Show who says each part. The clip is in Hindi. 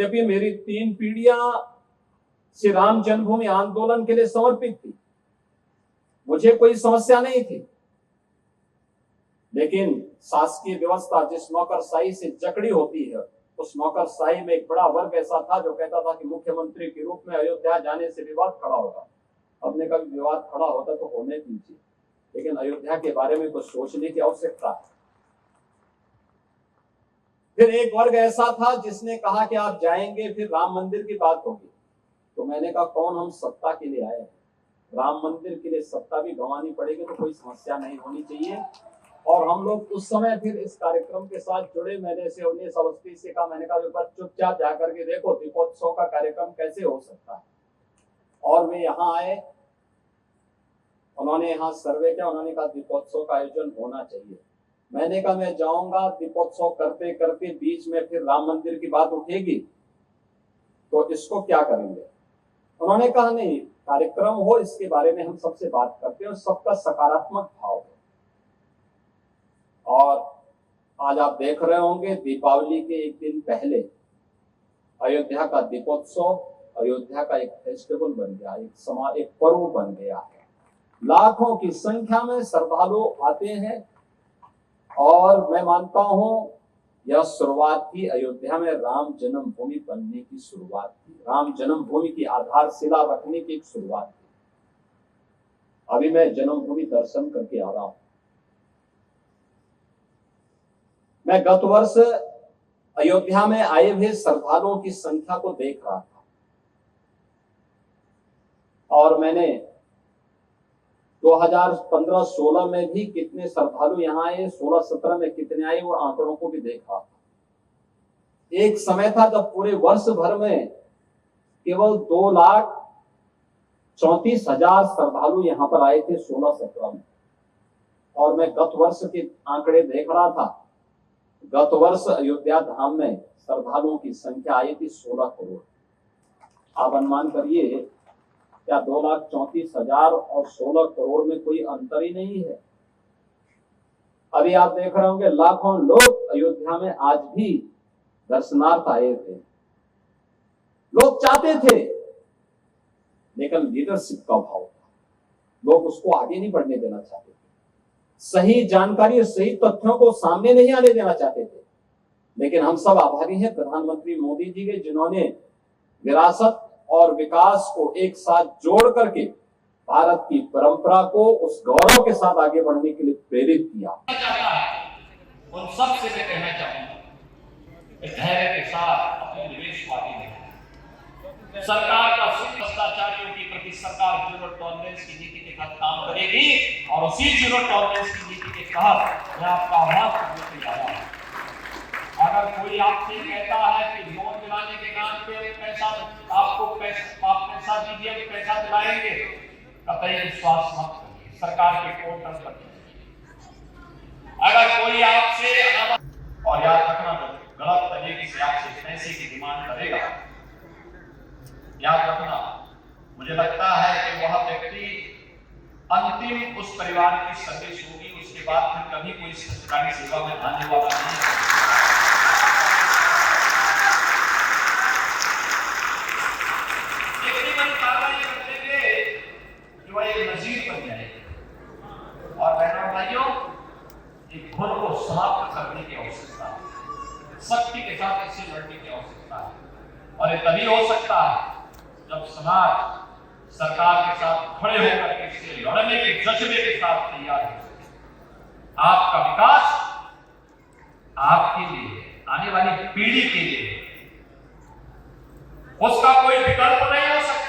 Speaker 1: यद्यपि मेरी 3 पीढ़ियां श्री राम जन्मभूमि आंदोलन के लिए समर्पित थी, मुझे कोई समस्या नहीं थी, लेकिन शासकीय व्यवस्था जिस नौकरशाही से जकड़ी होती है, उस नौकरशाही में एक बड़ा वर्ग ऐसा था जो कहता था कि मुख्यमंत्री के रूप में अयोध्या जाने से विवाद खड़ा होगा। हमने कहा विवाद खड़ा होता तो होने दीजिए, लेकिन अयोध्या के बारे में कुछ सोचने की आवश्यकता है। फिर एक वर्ग ऐसा था जिसने कहा कि आप जाएंगे फिर राम मंदिर की बात होगी। तो मैंने कहा कौन हम सत्ता के लिए आए हैं, राम मंदिर के लिए सत्ता भी गंवानी पड़ेगी तो कोई समस्या नहीं होनी चाहिए। और हम लोग उस समय फिर इस कार्यक्रम के साथ जुड़े। मैंने से 19 अवस्थी से कहा, मैंने कहा एक बार चुपचाप जाकर के देखो दीपोत्सव का कार्यक्रम कैसे हो सकता है। और वे यहाँ आए, उन्होंने यहाँ सर्वे किया, उन्होंने कहा दीपोत्सव का आयोजन होना चाहिए। मैंने कहा मैं जाऊंगा, दीपोत्सव करते करते बीच में फिर राम मंदिर की बात उठेगी तो इसको क्या करेंगे। उन्होंने कहा नहीं, कार्यक्रम हो इसके बारे में हम सबसे बात करते हैं और सबका सकारात्मक भाव हो। और आज आप देख रहे होंगे दीपावली के एक दिन पहले अयोध्या का दीपोत्सव अयोध्या का एक फेस्टिवल बन गया, एक पर्व बन गया है। लाखों की संख्या में श्रद्धालु आते हैं और मैं मानता हूं यह शुरुआत थी अयोध्या में राम जन्मभूमि बनने की शुरुआत थी, राम जन्मभूमि की आधारशिला रखने की एक शुरुआत थी। अभी मैं जन्मभूमि दर्शन करके आ रहा हूं। मैं गत वर्ष अयोध्या में आए हुए श्रद्धालुओं की संख्या को देख रहा था और मैंने 2015-16 में भी कितने श्रद्धालु यहाँ आए, 16-17 में कितने आए, वो आंकड़ों को भी देख रहा था। एक समय था जब पूरे वर्ष भर में केवल 2,34,000 श्रद्धालु यहाँ पर आए थे 16-17 में। और मैं गत वर्ष के आंकड़े देख रहा था, गत वर्ष अयोध्या धाम में श्रद्धालुओं की संख्या आई थी 16 करोड़। आप अनुमान करिए क्या 2,34,000 और 16 करोड़ में कोई अंतर ही नहीं है। अभी आप देख रहे होंगे लाखों लोग अयोध्या में आज भी दर्शनार्थ आए थे। लोग चाहते थे, लेकिन लीडरशिप का अभाव था, लोग उसको आगे नहीं बढ़ने देना चाहते थे, सही जानकारी और सही तथ्यों को सामने नहीं आने देना चाहते थे। लेकिन हम सब आभारी हैं प्रधानमंत्री मोदी जी के, जिन्होंने विरासत और विकास को एक साथ जोड़ करके भारत की परंपरा को उस गौरव के साथ आगे बढ़ने के लिए प्रेरित किया।
Speaker 2: उन सब से मैं कहना चाहूंगा धैर्य के साथ अपने निवेश को आगे बढ़ाएं। सरकार का भ्रष्टाचारियों के प्रति सरकार जीरो टॉलरेंस की नीति के तहत काम करेगी और उसी जीरो टॉलरेंस की नीति के तहत मैं आपका आह्वान करने के लिए आया हूं। अगर कोई आपसे कहता है कि लोन दिलाने के नाम पे पैसा आपको आप पैसा दीजिए पैसा दिलाएंगे, कतई विश्वास मत करिए, सरकार के पोर्टल पर। अगर कोई आपसे और याद रखना गलत तरीके से आपसे पैसे की डिमांड करेगा, याद रखना मुझे लगता है कि वह व्यक्ति अंतिम उस परिवार की सर्विस होगी, उसके बाद फिर कभी कोई सरकारी सेवा में आने वाला नहीं है। और बहनों भाइयों, एक खुद को समाप्त करने की आवश्यकता है, शक्ति के साथ इससे लड़ने की आवश्यकता है। और ये तभी हो सकता है जब समाज सरकार के साथ खड़े होकर के इससे लड़ने के जज्बे के साथ तैयार हो। आपका विकास आपके लिए, आने वाली पीढ़ी के लिए, उसका कोई विकल्प नहीं हो सकता।